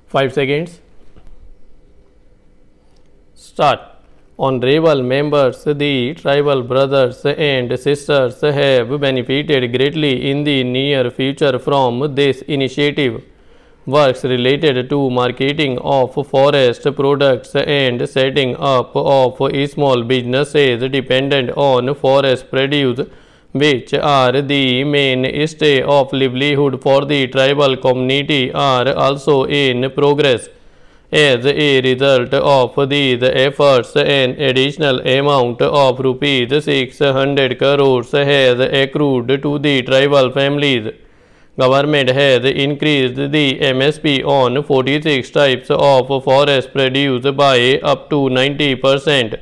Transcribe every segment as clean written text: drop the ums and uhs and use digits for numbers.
5 seconds. Start. Honorable members, the tribal brothers and sisters have benefited greatly in the near future from this initiative. Works related to marketing of forest products and setting up of small businesses dependent on forest produce, which are the mainstay of livelihood for the tribal community, are also in progress. As a result of these efforts, an additional amount of rupees 600 crores has accrued to the tribal families. Government has increased the MSP on 46 types of forest produce by up to 90%.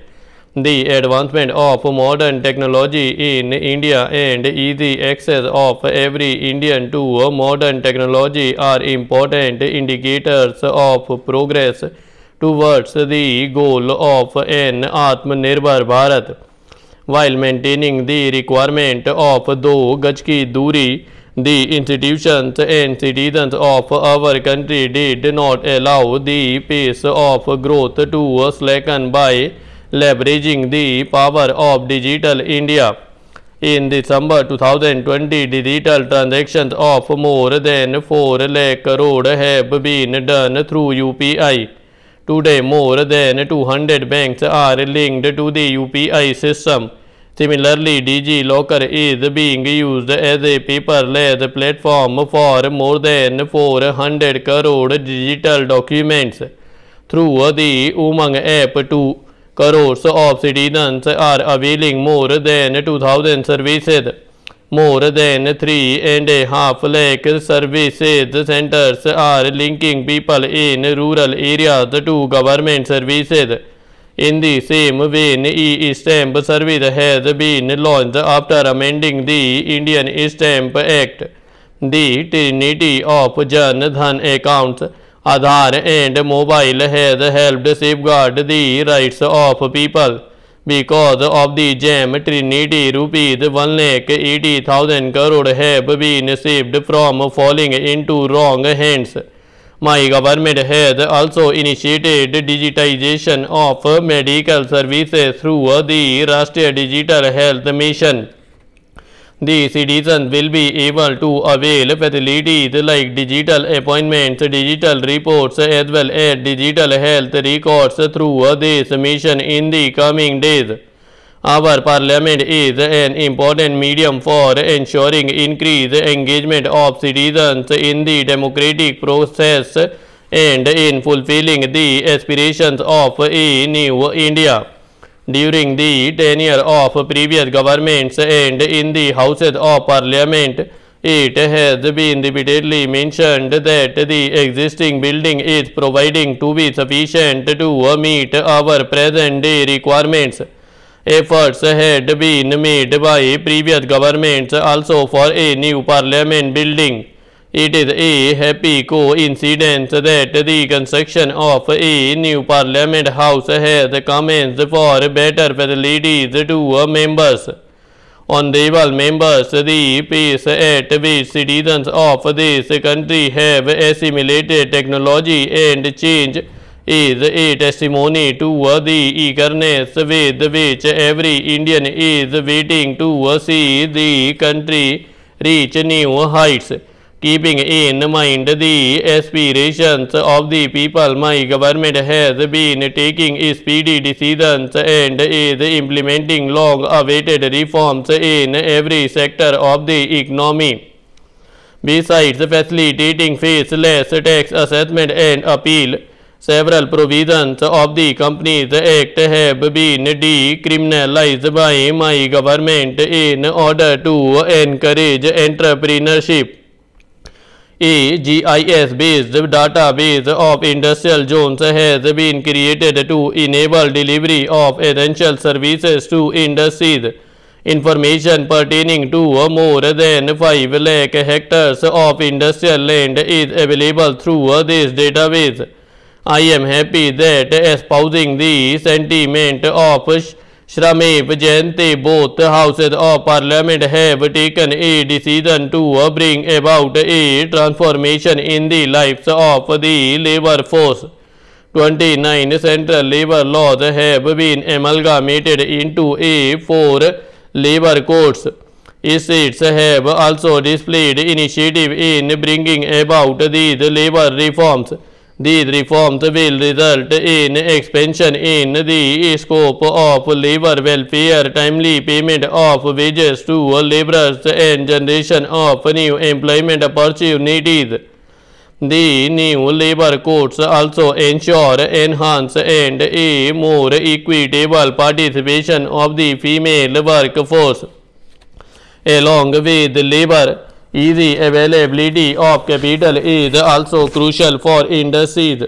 The advancement of modern technology in India and easy access of every Indian to modern technology are important indicators of progress towards the goal of an Atmanirbhar Bharat. While maintaining the requirement of 2 Gaj ki Duri, the institutions and citizens of our country did not allow the pace of growth to slacken by leveraging the power of Digital India. In December 2020, digital transactions of more than 4 lakh crore have been done through UPI. Today, more than 200 banks are linked to the UPI system. Similarly, DigiLocker is being used as a paperless platform for more than 400 crore digital documents. Through the Umang app, 2 crores of citizens are availing more than 2,000 services. More than 3.5 lakh services centers are linking people in rural areas to government services. In the same vein, e-Stamp service has been launched after amending the Indian Stamp Act. The trinity of Jan Dhan accounts, Aadhaar and mobile has helped safeguard the rights of people. Because of the JAM trinity, rupees 1,80,000 crore have been saved from falling into wrong hands. My government has also initiated digitization of medical services through the Rashtriya Digital Health Mission. The citizens will be able to avail facilities like digital appointments, digital reports, as well as digital health records through this mission in the coming days. Our parliament is an important medium for ensuring increased engagement of citizens in the democratic process and in fulfilling the aspirations of a new India. During the tenure of previous governments and in the Houses of Parliament, it has been repeatedly mentioned that the existing building is providing to be sufficient to meet our present day requirements. Efforts had been made by previous governments also for a new parliament building. It is a happy coincidence that the construction of a new parliament house has commenced for better facilities to members. Honorable members, the pace at which citizens of this country have assimilated technology and change is a testimony to the eagerness with which every Indian is waiting to see the country reach new heights. Keeping in mind the aspirations of the people, my government has been taking speedy decisions and is implementing long-awaited reforms in every sector of the economy. Besides facilitating faceless tax assessment and appeal, several provisions of the Companies Act have been decriminalized by my government in order to encourage entrepreneurship. A GIS-based database of industrial zones has been created to enable delivery of essential services to industries. Information pertaining to more than 5 lakh hectares of industrial land is available through this database. I am happy that espousing the sentiment of Shramev Jayanti, both houses of parliament have taken a decision to bring about a transformation in the lives of the labor force. 29 central labor laws have been amalgamated into a 4 labor codes. States have also displayed initiative in bringing about these labor reforms. These reforms will result in expansion in the scope of labor welfare, timely payment of wages to laborers, and generation of new employment opportunities. The new labor codes also ensure enhanced and a more equitable participation of the female workforce. Along with labor, easy availability of capital is also crucial for industries.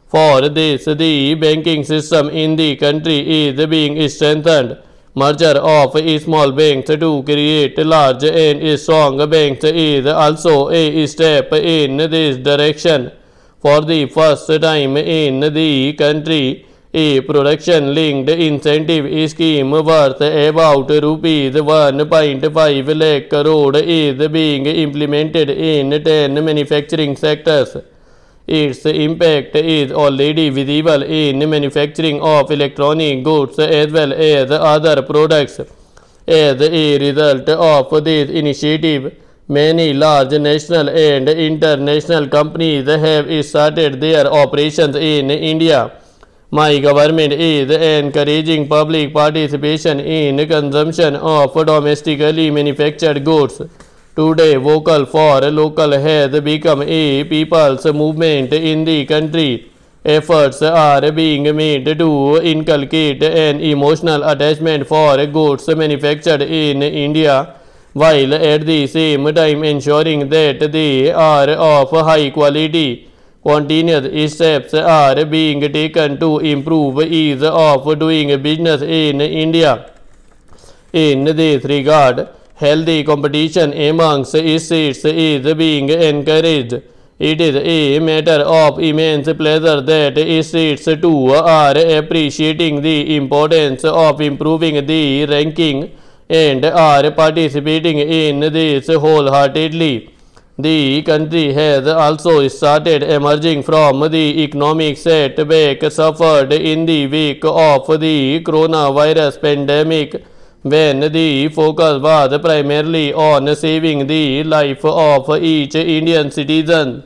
For this, the banking system in the country is being strengthened. Merger of small banks to create large and strong banks is also a step in this direction. For the first time in the country, a production-linked incentive scheme worth about rupees 1.5 lakh crore is being implemented in 10 manufacturing sectors. Its impact is already visible in manufacturing of electronic goods as well as other products. As a result of this initiative, many large national and international companies have started their operations in India. My government is encouraging public participation in consumption of domestically manufactured goods. Today, vocal for local has become a people's movement in the country. Efforts are being made to inculcate an emotional attachment for goods manufactured in India, while at the same time ensuring that they are of high quality. Continuous steps are being taken to improve ease of doing business in India. In this regard, healthy competition amongst states is being encouraged. It is a matter of immense pleasure that states too are appreciating the importance of improving the ranking and are participating in this wholeheartedly. The country has also started emerging from the economic setback suffered in the wake of the coronavirus pandemic, when the focus was primarily on saving the life of each Indian citizen.